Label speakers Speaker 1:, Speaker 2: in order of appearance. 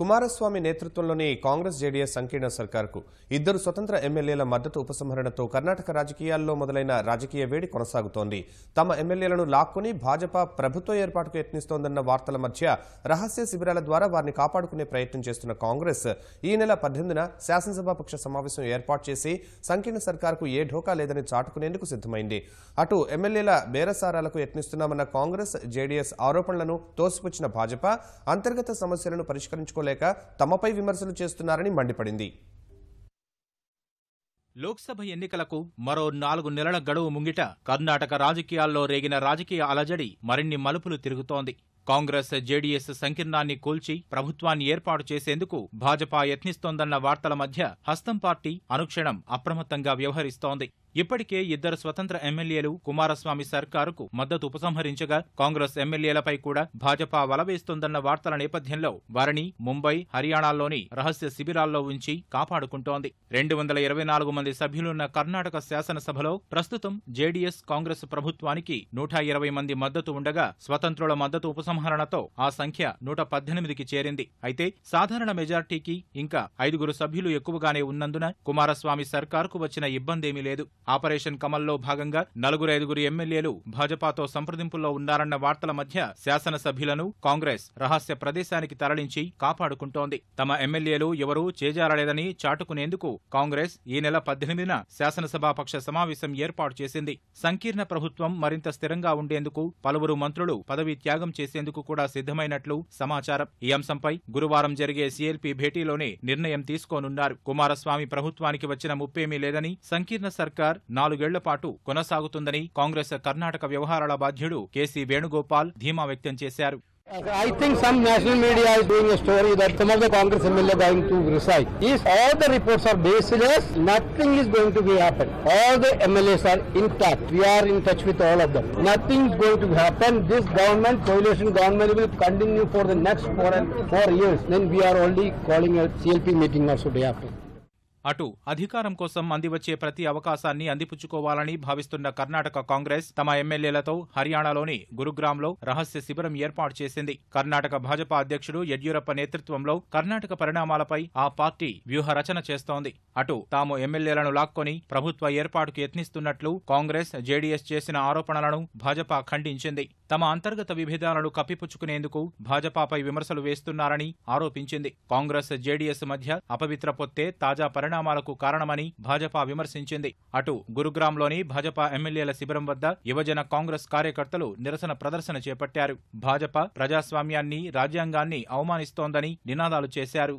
Speaker 1: కుమారస్వామి నేతృత్వంలోని కాంగ్రెస్ జేడీఎస్ సంకీర్ణ సర్కార్కు ఇద్దరు స్వతంత్ర ఎమ్మెల్యేల మద్దతు ఉపసంహరణతో కర్ణాటక రాజకీయాల్లో మొదలైన రాజకీయ వేడి కొనసాగుతోంది. తమ ఎమ్మెల్యేలను లాక్కుని భాజపా ప్రభుత్వ ఏర్పాటుకు యత్నిస్తోందన్న వార్తల మధ్య రహస్య శిబిరాల ద్వారా వారిని కాపాడుకునే ప్రయత్నం చేస్తున్న కాంగ్రెస్ ఈ నెల 18న శాసనసభాపక్ష సమావేశం ఏర్పాటు చేసి సంకీర్ణ సర్కార్కు ఏ ఢోకా లేదని చాటుకునేందుకు సిద్ధమైంది. అటు ఎమ్మెల్యేల బేరసారాలకు యత్నిస్తున్నామన్న కాంగ్రెస్ జేడీఎస్ ఆరోపణలను తోసిపుచ్చిన భాజపా అంతర్గత సమస్యలను పరిష్కరించుకోలేక తమపై విమర్శలు చేస్తున్నారని మండిపడింది.
Speaker 2: లోక్సభ ఎన్నికలకు మరో 4 నెలల గడువు ముంగిట కర్ణాటక రాజకీయాల్లో రేగిన రాజకీయ అలజడి మరిన్ని మలుపులు తిరుగుతోంది. కాంగ్రెస్ జేడీఎస్ సంకీర్ణాన్ని కూల్చి ప్రభుత్వాన్ని ఏర్పాటు చేసేందుకు భాజపా యత్నిస్తోందన్న వార్తల మధ్య హస్తం పార్టీ అనుక్షణం అప్రమత్తంగా వ్యవహరిస్తోంది. ఇప్పటికే ఇద్దరు స్వతంత్ర ఎమ్మెల్యేలు కుమారస్వామి సర్కారుకు మద్దతు ఉపసంహరించగా కాంగ్రెస్ ఎమ్మెల్యేలపై కూడా భాజపా వలవేస్తోందన్న వార్తల నేపథ్యంలో వారిని ముంబై, హర్యానాల్లోని రహస్య శిబిరాల్లో ఉంచి కాపాడుకుంటోంది. 224 మంది సభ్యులున్న కర్ణాటక శాసనసభలో ప్రస్తుతం జేడీఎస్ కాంగ్రెస్ ప్రభుత్వానికి 120 మంది మద్దతు ఉండగా స్వతంత్రుల మద్దతు ఉపసంహరణతో ఆ సంఖ్య 118కి చేరింది. అయితే సాధారణ మెజార్టీకి ఇంకా 5 సభ్యులు ఎక్కువగానే ఉన్నందున కుమారస్వామి సర్కారుకు వచ్చిన ఇబ్బందేమీ లేదు. ఆపరేషన్ కమల్లో భాగంగా 4-5 ఎమ్మెల్యేలు భాజపాతో సంప్రదింపుల్లో ఉన్నారన్న వార్తల మధ్య శాసనసభ్యులను కాంగ్రెస్ రహస్య ప్రదేశానికి తరలించి కాపాడుకుంటోంది. తమ ఎమ్మెల్యేలు ఎవరూ చేజారలేదని చాటుకునేందుకు కాంగ్రెస్ ఈ నెల 18న శాసనసభాపక్ష సమావేశం ఏర్పాటు చేసింది. సంకీర్ణ ప్రభుత్వం మరింత స్థిరంగా ఉండేందుకు పలువురు మంత్రులు పదవీ త్యాగం చేసేందుకు కూడా సిద్ధమైనట్లు సమాచారం. ఈ అంశంపై గురువారం జరిగే సీఎల్పీ భేటీలోనే నిర్ణయం తీసుకోనున్నారు. కుమారస్వామి ప్రభుత్వానికి వచ్చిన ముప్పేమీ లేదని, సంకీర్ణ సర్కార్ 4 ఏళ్ల పాటు కొనసాగుతుందని కాంగ్రెస్ కర్ణాటక వ్యవహారాల బాధ్యుడు కేసీ వేణుగోపాల్ ధీమా వ్యక్తం చేశారు.
Speaker 3: I think some national media is doing a story that some of the Congress MLA are going to resign. If all the reports are baseless, nothing is going to be happen. All the MLAs are intact. We are in touch with all of them. Nothing is going to happen. This government, coalition government, will continue for the next 4 years. Then we are only calling a CLP meeting also day after.
Speaker 2: అటు అధికారం కోసం అందివచ్చే ప్రతి అవకాశాన్ని అందిపుచ్చుకోవాలని భావిస్తున్న కర్ణాటక కాంగ్రెస్ తమ ఎమ్మెల్యేలతో హర్యానాలోని గురుగ్రామ్లో రహస్య శిబిరం ఏర్పాటు చేసింది. కర్ణాటక భాజపా అధ్యక్షుడు యడ్యూరప్ప నేతృత్వంలో కర్ణాటక పరిణామాలపై ఆ పార్టీ వ్యూహరచన చేస్తోంది. అటు తాము ఎమ్మెల్యేలను లాక్కొని ప్రభుత్వ ఏర్పాటుకు యత్నిస్తున్నట్లు కాంగ్రెస్ జేడీఎస్ చేసిన ఆరోపణలను భాజపా ఖండించింది. తమ అంతర్గత విభేదాలను కప్పిపుచ్చుకునేందుకు భాజపాపై విమర్శలు వేస్తున్నారని ఆరోపించింది. కాంగ్రెస్ జేడీఎస్ మధ్య అపవిత్ర పొత్తే తాజా పరిణామాలకు కారణమని భాజపా విమర్శించింది. అటు గురుగ్రామ్లోని భాజపా ఎమ్మెల్యేల శిబిరం వద్ద యువజన కాంగ్రెస్ కార్యకర్తలు నిరసన ప్రదర్శన చేపట్టారు. భాజపా ప్రజాస్వామ్యాన్ని, రాజ్యాంగాన్ని అవమానిస్తోందని నినాదాలు చేశారు.